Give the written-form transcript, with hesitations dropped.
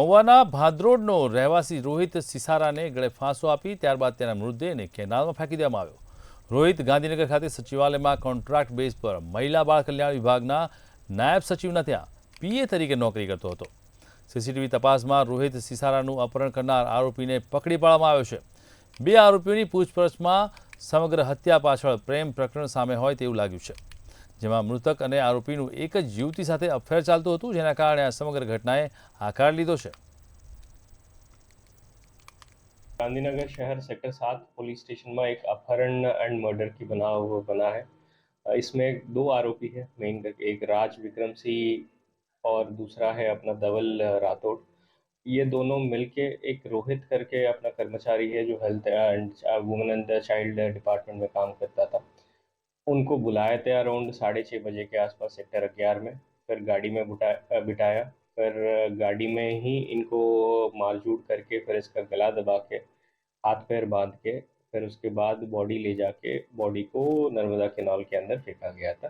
મહુવાના ભાદરોડનો રહેવાસી રોહિત સિસારાને ગળે ફાંસો આપી ત્યારબાદ તેના મૃતદેહને કેનાલમાં ફેંકી દેવામાં આવ્યો। રોહિત ગાંધીનગર ખાતે સચિવાલયમાં કોન્ટ્રાક્ટ બેઝ પર મહિલા બાળ કલ્યાણ વિભાગના નાયબ સચિવના ત્યાં પીએ તરીકે નોકરી કરતો હતો। સીસીટીવી તપાસમાં રોહિત સિસારાનું અપહરણ કરનાર આરોપીને પકડી પાડવામાં આવ્યો છે। બે આરોપીઓની પૂછપરછમાં સમગ્ર હત્યા પાછળ પ્રેમ પ્રકરણ સામે હોય તેવું લાગ્યું છે, જેમાં મૃતક અને આરોપીનું એક જ યુવતી સાથે અફેર ચાલતું હતું, જેના કારણે આ સમગ્ર ઘટનાએ આકાર લીધો છે। गांधीनगर शहर सेक्टर 7 पुलिस स्टेशन में एक अपहरण एंड मर्डर की बना है। इसमें दो आरोपी है मेन करके, एक राज विक्रम सिंह और दूसरा है अपना धवल राठौड़। ये दोनों मिलके एक रोहित करके अपना कर्मचारी है जो health and women and child department में काम करता था, उनको बुलाए थे अराउंड 6:30 बजे के आसपास सेक्टर 11 में। फिर गाड़ी में बिठाया, फिर गाड़ी में ही इनको मारझूड़ करके फिर इसका गला दबा के हाथ पैर बांध के फिर उसके बाद बॉडी ले जाके बॉडी को नर्मदा कैनाल के अंदर फेंका गया था।